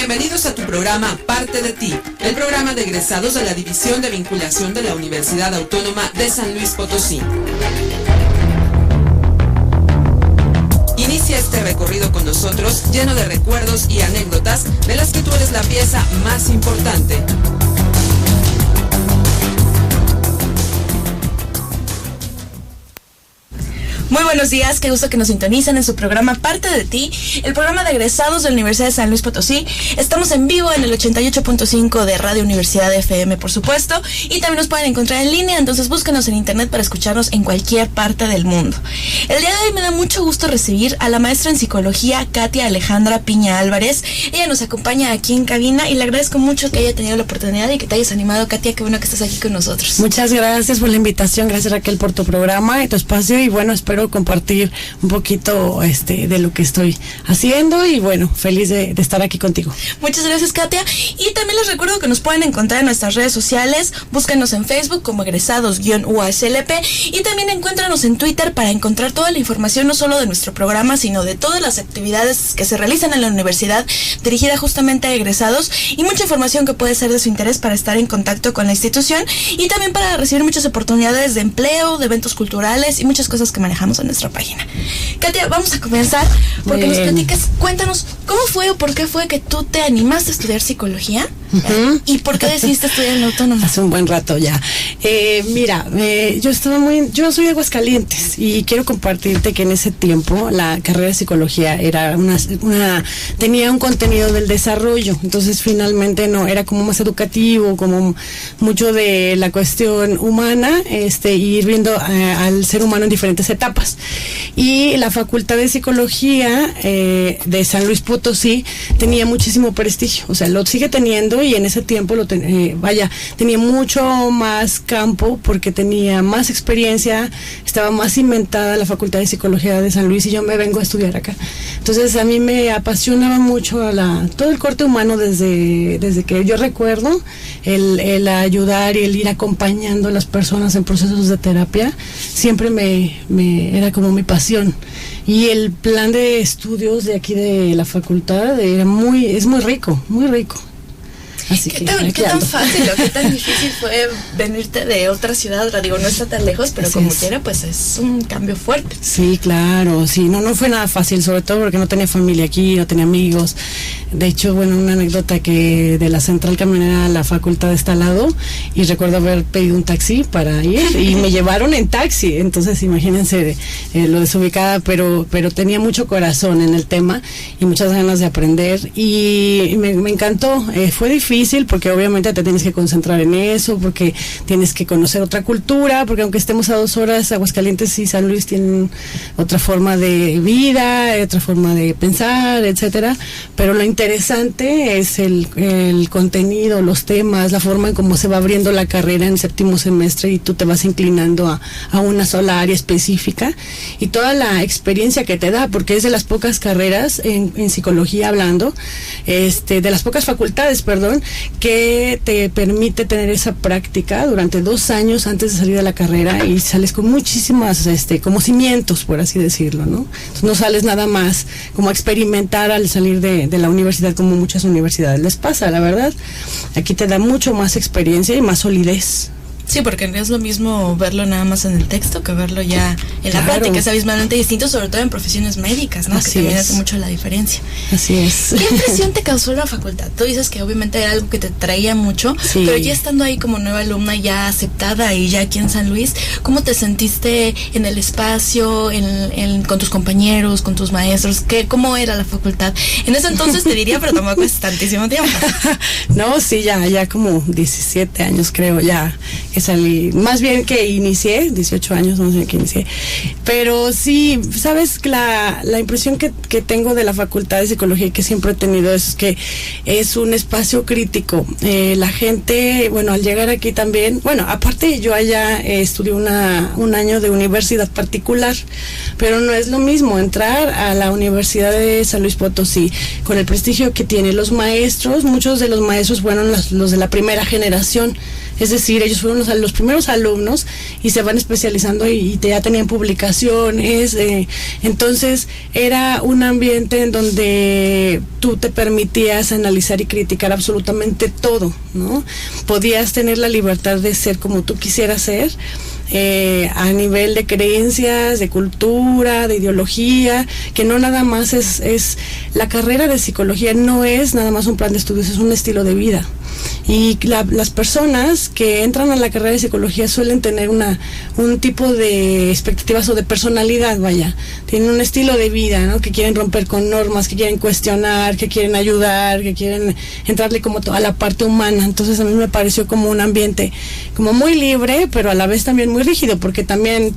Bienvenidos a tu programa Parte de Ti, el programa de egresados de la División de Vinculación de la Universidad Autónoma de San Luis Potosí. Inicia este recorrido con nosotros lleno de recuerdos y anécdotas de las que tú eres la pieza más importante. Muy buenos días, qué gusto que nos sintonicen en su programa Parte de Ti, el programa de egresados de la Universidad de San Luis Potosí. Estamos en vivo en el 88.5 de Radio Universidad FM, por supuesto, y también nos pueden encontrar en línea, entonces búsquenos en internet para escucharnos en cualquier parte del mundo. El día de hoy me da mucho gusto recibir a la maestra en psicología, Katia Alejandra Piña Álvarez. Ella nos acompaña aquí en cabina y le agradezco mucho que haya tenido la oportunidad y que te hayas animado, Katia, qué bueno que estás aquí con nosotros. Muchas gracias por la invitación, gracias Raquel por tu programa y tu espacio, y bueno, espero compartir un poquito de lo que estoy haciendo, y bueno, feliz de estar aquí contigo. Muchas gracias, Katia, y también les recuerdo que nos pueden encontrar en nuestras redes sociales. Búsquenos en Facebook como egresados-UASLP, y también encuéntranos en Twitter para encontrar toda la información, no solo de nuestro programa, sino de todas las actividades que se realizan en la universidad dirigida justamente a egresados, y mucha información que puede ser de su interés para estar en contacto con la institución, y también para recibir muchas oportunidades de empleo, de eventos culturales y muchas cosas que manejamos en nuestra página. Katia, vamos a comenzar porque nos platiques, cuéntanos cómo fue o por qué fue que tú te animaste a estudiar psicología. ¿Y por qué decidiste estudiar en la Autónoma? Hace un buen rato ya. Yo soy de Aguascalientes y quiero compartirte que en ese tiempo la carrera de psicología era tenía un contenido del desarrollo, entonces finalmente no, era como más educativo, como mucho de la cuestión humana, ir viendo al ser humano en diferentes etapas. Y la Facultad de Psicología de San Luis Potosí tenía muchísimo prestigio, o sea, lo sigue teniendo, y en ese tiempo tenía mucho más campo porque tenía más experiencia, estaba más cimentada la Facultad de Psicología de San Luis, y yo me vengo a estudiar acá. Entonces a mí me apasionaba mucho todo el corte humano desde que yo recuerdo, el ayudar y el ir acompañando a las personas en procesos de terapia, siempre era como mi pasión. Y el plan de estudios de aquí de la facultad es muy rico, muy rico. Así ¿Qué tan fácil o qué tan difícil fue venirte de otra ciudad? Digo, no está tan lejos, pero como quiera, pues es un cambio fuerte. Sí, claro, sí, no fue nada fácil, sobre todo porque no tenía familia aquí, no tenía amigos. De hecho, bueno, una anécdota que de la central camionera a la facultad está al lado, y recuerdo haber pedido un taxi para ir y me llevaron en taxi. Entonces imagínense lo desubicada, pero tenía mucho corazón en el tema y muchas ganas de aprender, y me encantó. Fue difícil porque obviamente te tienes que concentrar en eso, porque tienes que conocer otra cultura, porque aunque estemos a 2 horas, Aguascalientes y San Luis tienen otra forma de vida, otra forma de pensar, etcétera. Pero lo interesante es el contenido, los temas, la forma en cómo se va abriendo la carrera en 7º semestre, y tú te vas inclinando a una sola área específica, y toda la experiencia que te da, porque es de las pocas carreras en psicología hablando, de las pocas facultades, que te permite tener esa práctica durante 2 años antes de salir de la carrera, y sales con muchísimas como cimientos, por así decirlo, ¿no? Entonces no sales nada más como a experimentar al salir de la universidad, como muchas universidades les pasa, la verdad. Aquí te da mucho más experiencia y más solidez. Sí, porque no es lo mismo verlo nada más en el texto que verlo ya en la práctica. Es abismalmente distinto, sobre todo en profesiones médicas, ¿no? Así que también es. hace mucho la diferencia. Así es. ¿Qué impresión te causó la facultad? Tú dices que obviamente era algo que te traía mucho, sí, pero ya estando ahí como nueva alumna, ya aceptada y ya aquí en San Luis, ¿cómo te sentiste en el espacio, con tus compañeros, con tus maestros? ¿Cómo era la facultad? En ese entonces te diría, pero tampoco es tantísimo tiempo. No, sí, ya como 17 años creo, ya que salí, más bien que inicié, 18 años más bien que inicié, pero sí, sabes, la impresión que tengo de la Facultad de Psicología, y que siempre he tenido, es que es un espacio crítico. La gente, bueno, al llegar aquí también, bueno, aparte yo allá estudié un año de universidad particular, pero no es lo mismo entrar a la Universidad de San Luis Potosí con el prestigio que tiene. Los maestros, muchos de los maestros fueron los de la primera generación. Es decir, ellos fueron los primeros alumnos y se van especializando y ya tenían publicaciones. Entonces era un ambiente en donde tú te permitías analizar y criticar absolutamente todo, ¿no? Podías tener la libertad de ser como tú quisieras ser. A nivel de creencias, de cultura, de ideología, que no nada más es la carrera de psicología no es nada más un plan de estudios, es un estilo de vida. Y las personas que entran a la carrera de psicología suelen tener un tipo de expectativas o de personalidad, vaya. Tienen un estilo de vida, ¿no? Que quieren romper con normas, que quieren cuestionar, que quieren ayudar, que quieren entrarle como a la parte humana. Entonces a mí me pareció como un ambiente como muy libre, pero a la vez también muy rígido, porque también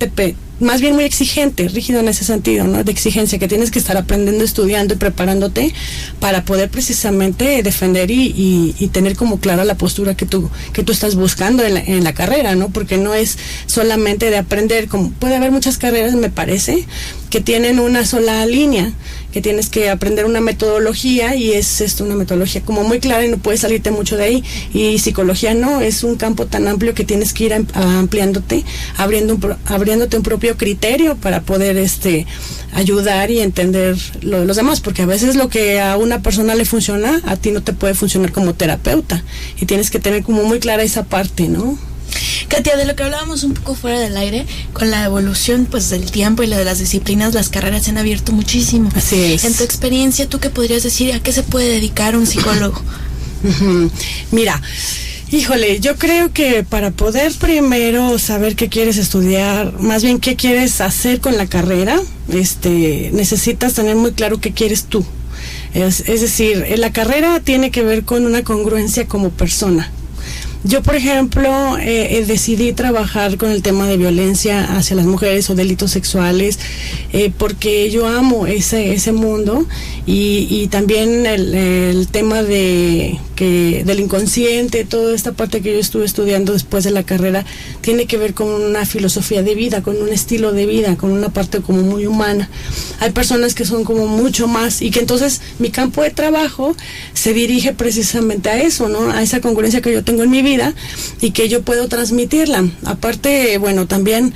más bien muy exigente, rígido en ese sentido, ¿no? De exigencia, que tienes que estar aprendiendo, estudiando y preparándote para poder precisamente defender y tener como clara la postura que tú estás buscando en la carrera, ¿no? Porque no es solamente de aprender, como puede haber muchas carreras, me parece, que tienen una sola línea, que tienes que aprender una metodología y es una metodología como muy clara y no puedes salirte mucho de ahí. Y psicología no, es un campo tan amplio que tienes que ir ampliándote, abriéndote un propio criterio para poder ayudar y entender lo de los demás, porque a veces lo que a una persona le funciona, a ti no te puede funcionar como terapeuta y tienes que tener como muy clara esa parte, ¿no? Katia, de lo que hablábamos un poco fuera del aire, con la evolución pues del tiempo y la de las disciplinas, las carreras se han abierto muchísimo. Así es. En tu experiencia, ¿tú qué podrías decir? ¿A qué se puede dedicar un psicólogo? Mira, híjole, yo creo que para poder primero saber qué quieres estudiar, más bien qué quieres hacer con la carrera, necesitas tener muy claro qué quieres tú. Es decir, la carrera tiene que ver con una congruencia como persona. Yo, por ejemplo, decidí trabajar con el tema de violencia hacia las mujeres o delitos sexuales porque yo amo ese mundo y también el tema del inconsciente, toda esta parte que yo estuve estudiando después de la carrera tiene que ver con una filosofía de vida, con un estilo de vida, con una parte como muy humana. Hay personas que son como mucho más y que entonces mi campo de trabajo se dirige precisamente a eso, ¿no? A esa congruencia que yo tengo en mi vida y que yo puedo transmitirla. Aparte, bueno, también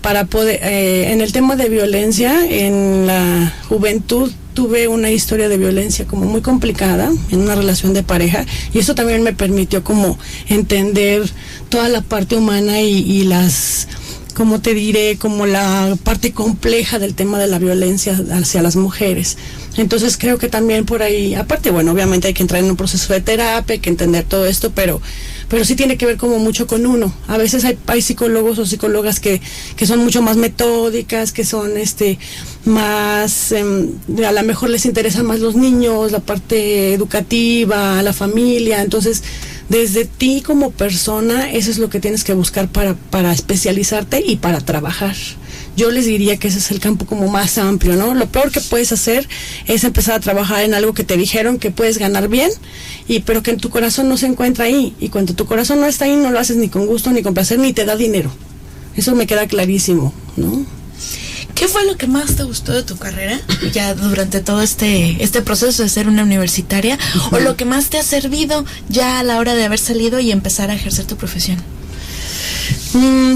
para poder, en el tema de violencia, en la juventud tuve una historia de violencia como muy complicada en una relación de pareja y eso también me permitió como entender toda la parte humana y las, como te diré, como la parte compleja del tema de la violencia hacia las mujeres. Entonces creo que también por ahí, aparte, bueno, obviamente hay que entrar en un proceso de terapia, hay que entender todo esto, pero sí tiene que ver como mucho con uno. A veces hay psicólogos o psicólogas que son mucho más metódicas, que son más, a lo mejor les interesan más los niños, la parte educativa, la familia. Entonces, desde ti como persona, eso es lo que tienes que buscar para especializarte y para trabajar. Yo les diría que ese es el campo como más amplio, ¿no? Lo peor que puedes hacer es empezar a trabajar en algo que te dijeron que puedes ganar bien, pero que en tu corazón no se encuentra ahí. Y cuando tu corazón no está ahí, no lo haces ni con gusto, ni con placer, ni te da dinero. Eso me queda clarísimo, ¿no? ¿Qué fue lo que más te gustó de tu carrera ya durante todo este proceso de ser una universitaria? Uh-huh. ¿O lo que más te ha servido ya a la hora de haber salido y empezar a ejercer tu profesión?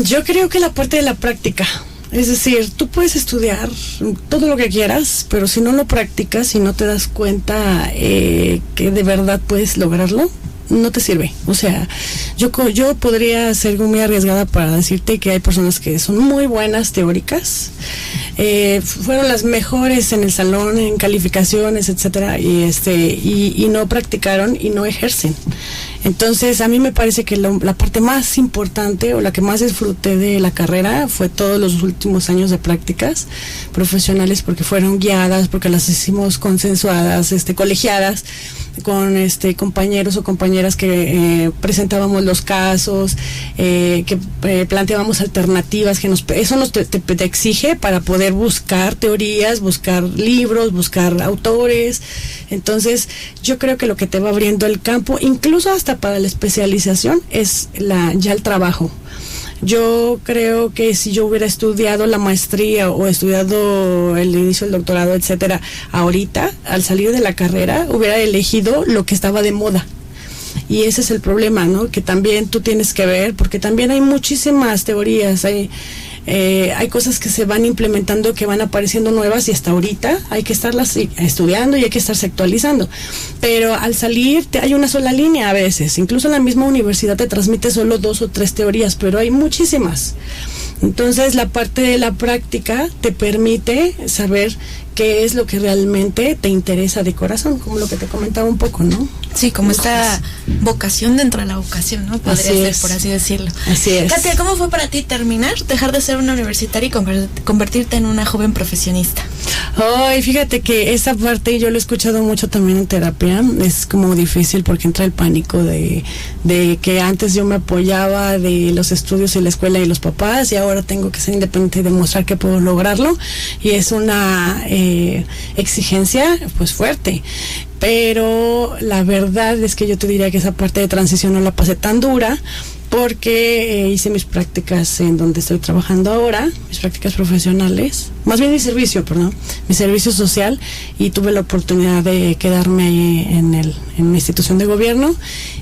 Yo creo que la parte de la práctica. Es decir, tú puedes estudiar todo lo que quieras, pero si no lo practicas y no te das cuenta que de verdad puedes lograrlo, no te sirve. O sea, yo podría ser muy arriesgada para decirte que hay personas que son muy buenas teóricas, fueron las mejores en el salón, en calificaciones, etcétera, y no practicaron y no ejercen. Entonces, a mí me parece que la parte más importante o la que más disfruté de la carrera fue todos los últimos años de prácticas profesionales, porque fueron guiadas, porque las hicimos consensuadas, colegiadas, con compañeros o compañeras que presentábamos los casos, que planteábamos alternativas, eso nos te exige para poder buscar teorías, buscar libros, buscar autores. Entonces, yo creo que lo que te va abriendo el campo, incluso hasta para la especialización, es ya el trabajo. Yo creo que si yo hubiera estudiado la maestría o estudiado el inicio del doctorado, etcétera, ahorita, al salir de la carrera, hubiera elegido lo que estaba de moda. Y ese es el problema, ¿no? Que también tú tienes que ver, porque también hay muchísimas teorías, hay cosas que se van implementando, que van apareciendo nuevas, y hasta ahorita hay que estarlas estudiando y hay que estarse actualizando. Pero al salir hay una sola línea a veces, incluso la misma universidad te transmite solo 2 o 3 teorías, pero hay muchísimas. Entonces la parte de la práctica te permite saber qué es lo que realmente te interesa de corazón, como lo que te comentaba un poco, ¿no? Sí, como esta vocación dentro de la vocación, ¿no? Podría ser, por así decirlo. Así es. Katia, ¿cómo fue para ti terminar, dejar de ser una universitaria y convertirte en una joven profesionista? Ay, fíjate que esa parte yo lo he escuchado mucho también en terapia. Es como difícil porque entra el pánico de que antes yo me apoyaba de los estudios y la escuela y los papás, y ahora tengo que ser independiente y demostrar que puedo lograrlo, y es una exigencia pues fuerte. Pero la verdad es que yo te diría que esa parte de transición no la pasé tan dura, porque hice mis prácticas en donde estoy trabajando ahora, mis prácticas profesionales, más bien mi servicio social, y tuve la oportunidad de quedarme ahí en una institución de gobierno,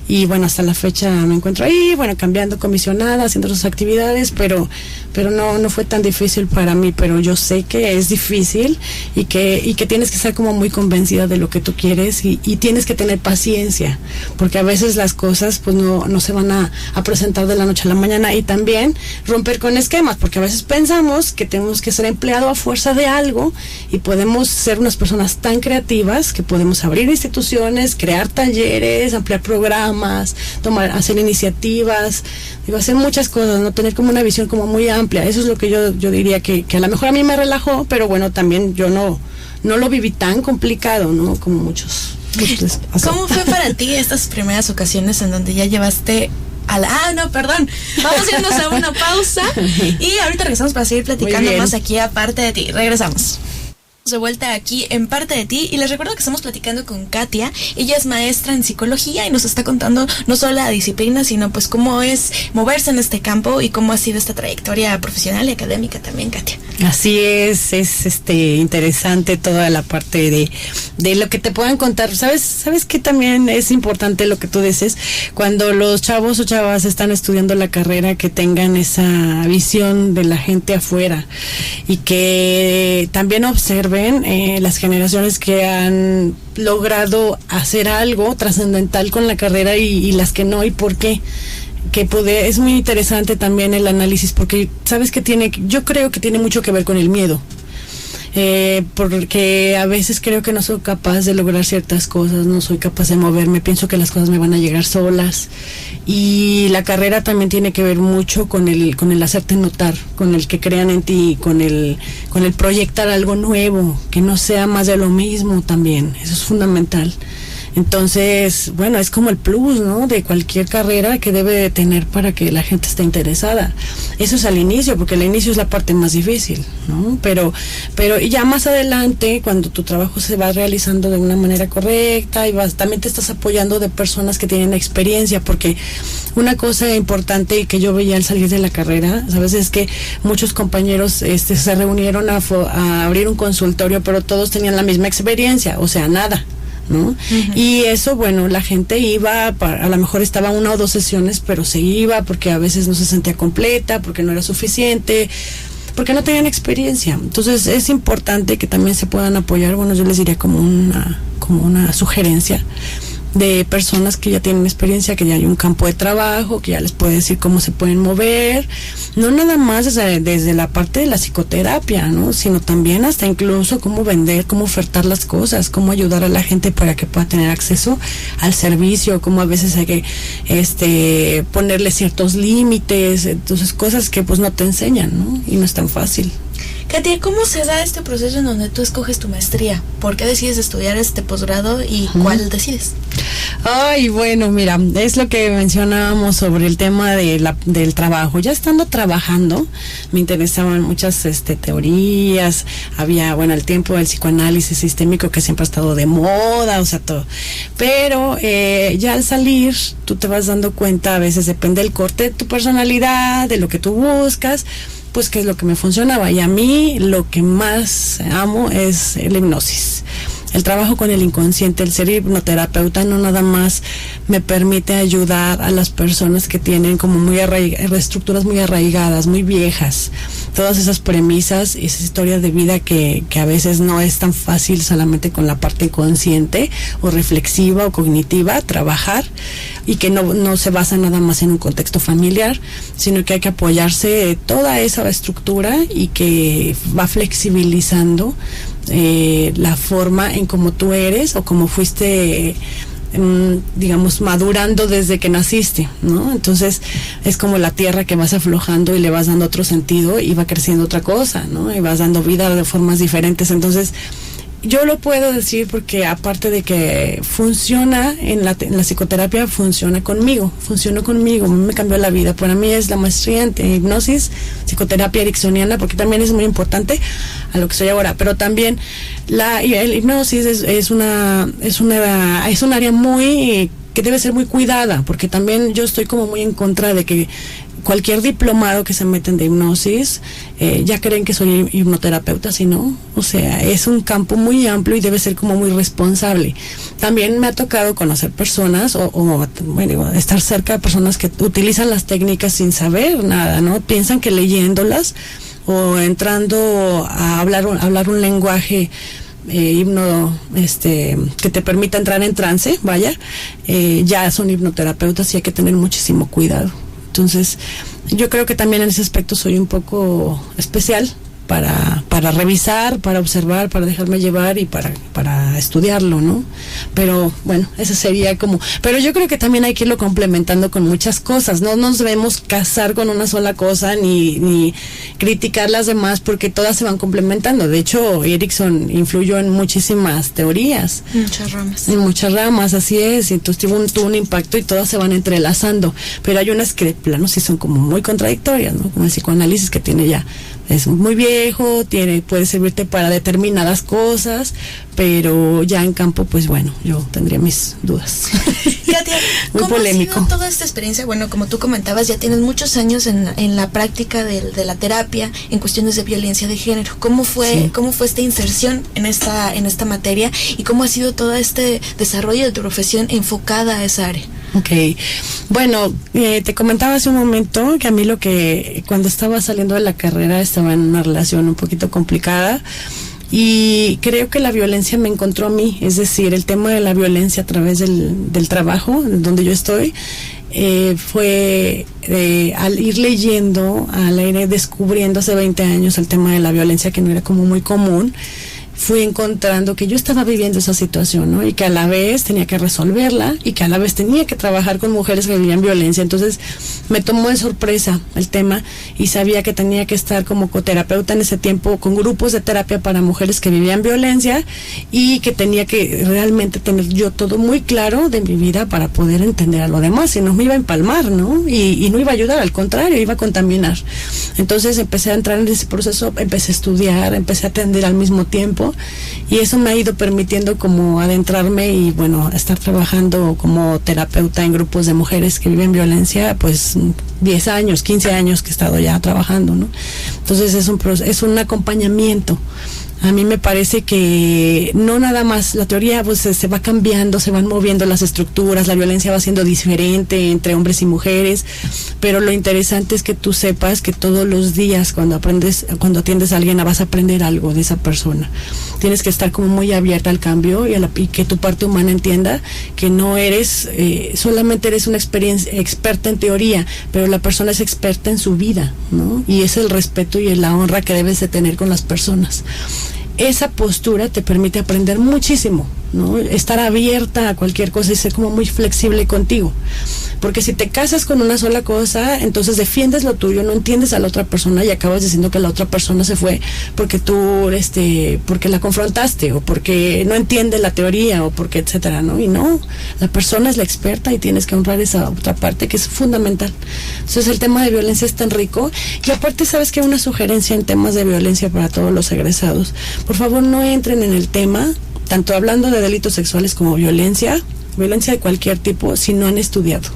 y bueno, hasta la fecha me encuentro ahí, bueno, cambiando comisionada, haciendo otras actividades, pero no fue tan difícil para mí. Pero yo sé que es difícil, y que tienes que estar como muy convencida de lo que tú quieres, y tienes que tener paciencia, porque a veces las cosas pues no se van a presentar de la noche a la mañana, y también romper con esquemas, porque a veces pensamos que tenemos que ser empleado a fuerza de algo, y podemos ser unas personas tan creativas que podemos abrir instituciones, crear talleres, ampliar programas, hacer iniciativas, hacer muchas cosas, no tener como una visión como muy amplia. Eso es lo que yo diría que a lo mejor a mí me relajó, pero bueno, también yo no lo viví tan complicado, ¿no? Como muchos. ¿Cómo fue para ti estas primeras ocasiones en donde ya llevaste vamos a irnos a una pausa y ahorita regresamos para seguir platicando más aquí a Parte de Ti? Regresamos de vuelta aquí en Parte de Ti, y les recuerdo que estamos platicando con Katia. Ella es maestra en psicología y nos está contando no solo la disciplina, sino pues cómo es moverse en este campo y cómo ha sido esta trayectoria profesional y académica también, Katia. Así es interesante toda la parte de lo que te puedan contar. ¿Sabes que también es importante lo que tú dices? Cuando los chavos o chavas están estudiando la carrera, que tengan esa visión de la gente afuera, y que también observen las generaciones que han logrado hacer algo trascendental con la carrera, y las que no, y por qué. Es muy interesante también el análisis, porque sabes que yo creo que tiene mucho que ver con el miedo. Porque a veces creo que no soy capaz de lograr ciertas cosas, no soy capaz de moverme, pienso que las cosas me van a llegar solas, y la carrera también tiene que ver mucho con el hacerte notar, con el que crean en ti, con el proyectar algo nuevo, que no sea más de lo mismo también. Eso es fundamental. Entonces, bueno, es como el plus, ¿no?, de cualquier carrera que debe de tener para que la gente esté interesada. Eso es al inicio, porque el inicio es la parte más difícil, ¿no? Pero ya más adelante, cuando tu trabajo se va realizando de una manera correcta, y también te estás apoyando de personas que tienen experiencia, porque una cosa importante que yo veía al salir de la carrera, ¿sabes?, es que muchos compañeros se reunieron a abrir un consultorio, pero todos tenían la misma experiencia, o sea, nada, ¿no? Uh-huh. Y eso, bueno, la gente iba, a lo mejor estaba 1 o 2 sesiones, pero se iba porque a veces no se sentía completa, porque no era suficiente, porque no tenían experiencia. Entonces es importante que también se puedan apoyar. Bueno, yo les diría como una sugerencia de personas que ya tienen experiencia, que ya hay un campo de trabajo, que ya les puede decir cómo se pueden mover, no nada más desde la parte de la psicoterapia, ¿no?, sino también hasta incluso cómo vender, cómo ofertar las cosas, cómo ayudar a la gente para que pueda tener acceso al servicio, cómo a veces hay que ponerle ciertos límites. Entonces cosas que pues no te enseñan, ¿no?, y no es tan fácil. Katia, ¿cómo se da este proceso en donde tú escoges tu maestría? ¿Por qué decides estudiar este posgrado y cuál decides? Ay, bueno, mira, es lo que mencionábamos sobre el tema del trabajo. Ya estando trabajando, me interesaban muchas teorías. Había, bueno, el tiempo del psicoanálisis sistémico, que siempre ha estado de moda, o sea, todo. Pero ya al salir, tú te vas dando cuenta, a veces depende del corte de tu personalidad, de lo que tú buscas, pues qué es lo que me funcionaba. Y a mí lo que más amo es la hipnosis. El trabajo con el inconsciente, el ser hipnoterapeuta no nada más me permite ayudar a las personas que tienen como estructuras muy arraigadas, muy viejas, todas esas premisas, esas historias de vida que a veces no es tan fácil solamente con la parte consciente o reflexiva o cognitiva trabajar, y que no se basa nada más en un contexto familiar, sino que hay que apoyarse toda esa estructura y que va flexibilizando la forma en cómo tú eres o cómo fuiste, digamos, madurando desde que naciste, ¿no? Entonces es como la tierra que vas aflojando y le vas dando otro sentido y va creciendo otra cosa, ¿no? Y vas dando vida de formas diferentes. Entonces yo lo puedo decir porque aparte de que funciona en la psicoterapia, funcionó conmigo, me cambió la vida. Para mí es la maestría en hipnosis, psicoterapia ericksoniana, porque también es muy importante a lo que soy ahora, pero también el hipnosis es un área muy que debe ser muy cuidada, porque también yo estoy como muy en contra de que cualquier diplomado que se meten de hipnosis ya creen que soy hipnoterapeuta, si no, o sea, es un campo muy amplio y debe ser como muy responsable. También me ha tocado conocer personas bueno, estar cerca de personas que utilizan las técnicas sin saber nada, ¿no? Piensan que leyéndolas o entrando a hablar un lenguaje que te permita entrar en trance, ya son hipnoterapeutas y hay que tener muchísimo cuidado. Entonces, yo creo que también en ese aspecto soy un poco especial para revisar, para observar, para dejarme llevar y para estudiarlo, ¿no? Pero bueno, eso sería como... Pero yo creo que también hay que irlo complementando con muchas cosas. No nos debemos casar con una sola cosa ni criticar las demás, porque todas se van complementando. De hecho, Erickson influyó en muchísimas teorías. En muchas ramas, así es. Y entonces tuvo un impacto y todas se van entrelazando. Pero hay unas que, plano, sí son como muy contradictorias, ¿no? Como el psicoanálisis, que tiene ya... Es muy viejo, puede servirte para determinadas cosas, pero ya en campo, pues bueno, yo tendría mis dudas. Katia, muy ¿cómo polémico. ha sido toda esta experiencia? Bueno, como tú comentabas, ya tienes muchos años en la práctica de la terapia en cuestiones de violencia de género. ¿Cómo fue esta inserción en esta materia y cómo ha sido todo este desarrollo de tu profesión enfocada a esa área? Okay, bueno, te comentaba hace un momento que a mí cuando estaba saliendo de la carrera estaba en una relación un poquito complicada y creo que la violencia me encontró a mí, es decir, el tema de la violencia a través del trabajo donde yo estoy, fue al ir leyendo, al ir descubriendo hace 20 años el tema de la violencia, que no era como muy común, fui encontrando que yo estaba viviendo esa situación, ¿no? Y que a la vez tenía que resolverla y que a la vez tenía que trabajar con mujeres que vivían violencia. Entonces me tomó de sorpresa el tema y sabía que tenía que estar como coterapeuta en ese tiempo con grupos de terapia para mujeres que vivían violencia y que tenía que realmente tener yo todo muy claro de mi vida para poder entender a lo demás, si no me iba a empalmar, ¿no? Y no iba a ayudar, al contrario, iba a contaminar. Entonces empecé a entrar en ese proceso, empecé a estudiar, empecé a atender al mismo tiempo. Y eso me ha ido permitiendo como adentrarme y bueno, estar trabajando como terapeuta en grupos de mujeres que viven violencia, pues 10 años, 15 años que he estado ya trabajando, ¿no? Entonces es un acompañamiento. A mí me parece que no nada más la teoría, pues se va cambiando, se van moviendo las estructuras, la violencia va siendo diferente entre hombres y mujeres, pero lo interesante es que tú sepas que todos los días cuando atiendes a alguien vas a aprender algo de esa persona. Tienes que estar como muy abierta al cambio y que tu parte humana entienda que no eres, solamente eres una experta en teoría, pero la persona es experta en su vida, ¿no? Y es el respeto y la honra que debes de tener con las personas. Esa postura te permite aprender muchísimo, ¿no? Estar abierta a cualquier cosa y ser como muy flexible contigo. Porque si te casas con una sola cosa, entonces defiendes lo tuyo, no entiendes a la otra persona y acabas diciendo que la otra persona se fue porque porque la confrontaste o porque no entiende la teoría o porque etcétera, ¿no? Y no, la persona es la experta y tienes que honrar esa otra parte que es fundamental. Entonces el tema de violencia es tan rico y aparte sabes que una sugerencia en temas de violencia para todos los egresados, por favor no entren en el tema, tanto hablando de delitos sexuales como violencia de cualquier tipo, si no han estudiado.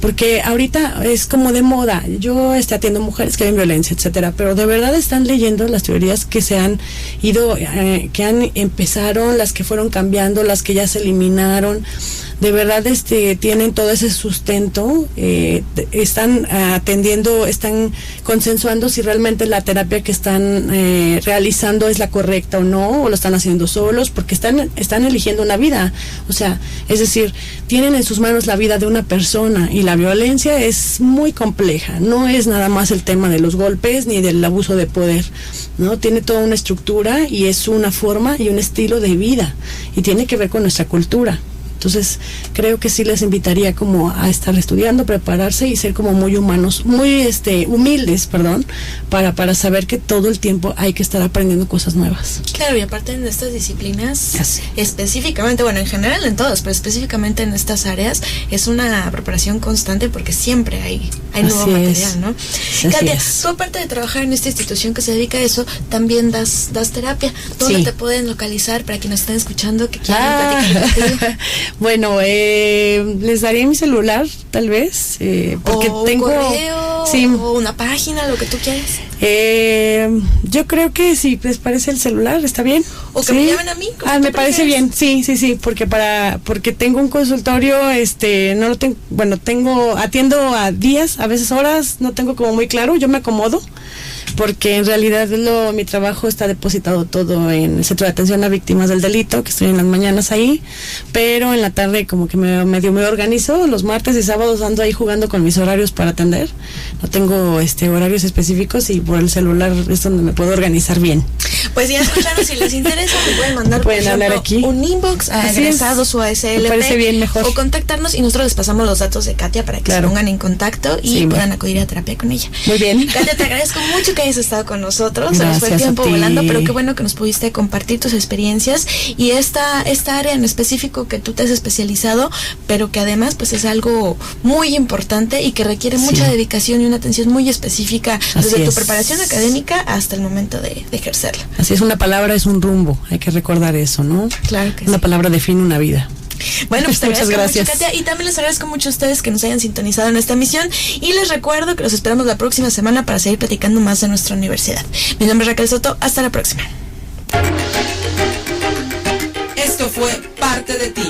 porque ahorita es como de moda. Yo atiendo mujeres que ven violencia, etcétera, pero de verdad están leyendo las teorías que se han ido, empezaron, las que fueron cambiando, las que ya se eliminaron. De verdad tienen todo ese sustento, están atendiendo, están consensuando si realmente la terapia que están realizando es la correcta o no, o lo están haciendo solos, porque están eligiendo una vida. O sea, es decir, tienen en sus manos la vida de una persona, y la violencia es muy compleja, no es nada más el tema de los golpes ni del abuso de poder, ¿no? Tiene toda una estructura y es una forma y un estilo de vida, y tiene que ver con nuestra cultura. Entonces, creo que sí les invitaría como a estar estudiando, prepararse y ser como muy humanos, muy humildes, para saber que todo el tiempo hay que estar aprendiendo cosas nuevas. Claro, y aparte en estas disciplinas, específicamente, bueno, en general en todas, pero específicamente en estas áreas, es una preparación constante porque siempre hay nuevo material, ¿no? Katia, tú aparte de trabajar en esta institución que se dedica a eso, también das terapia. ¿Dónde te pueden localizar para quienes estén escuchando que quieran platicar contigo? Bueno, les daría mi celular, tal vez, porque o tengo... un correo, o una página, lo que tú quieras. Yo creo que si les parece el celular, ¿está bien? O que me llamen a mí. Me parece bien, sí, porque tengo un consultorio, no lo tengo, bueno, atiendo a días, a veces horas, no tengo como muy claro, yo me acomodo, porque en realidad mi trabajo está depositado todo en el Centro de Atención a Víctimas del Delito, que estoy en las mañanas ahí, pero en la tarde como que medio me organizo, los martes y sábados ando ahí jugando con mis horarios para atender, no tengo horarios específicos, y por el celular es donde me puedo organizar bien. Pues ya escucharon, si les interesa, me pueden mandar por ejemplo, un inbox a Egresados UASLP, me parece bien, mejor, o contactarnos y nosotros les pasamos los datos de Katia para que se pongan en contacto y puedan acudir a terapia con ella. Muy bien. Katia, te agradezco mucho que hayas estado con nosotros. Gracias, se nos fue el tiempo volando, pero qué bueno que nos pudiste compartir tus experiencias y esta área en específico que tú te has especializado, pero que además pues es algo muy importante y que requiere mucha dedicación y una atención muy específica desde tu preparación académica hasta el momento de ejercerla. Así es, una palabra es un rumbo, hay que recordar eso, ¿no? Claro que una palabra define una vida. Bueno, pues te muchas gracias, mucho, Katia, y también les agradezco mucho a ustedes que nos hayan sintonizado en esta emisión, y les recuerdo que los esperamos la próxima semana para seguir platicando más de nuestra universidad. Mi nombre es Raquel Soto, hasta la próxima. Esto fue Parte de Ti.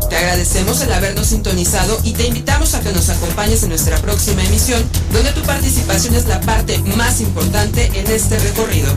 Te agradecemos el habernos sintonizado y te invitamos a que nos acompañes en nuestra próxima emisión, donde tu participación es la parte más importante en este recorrido.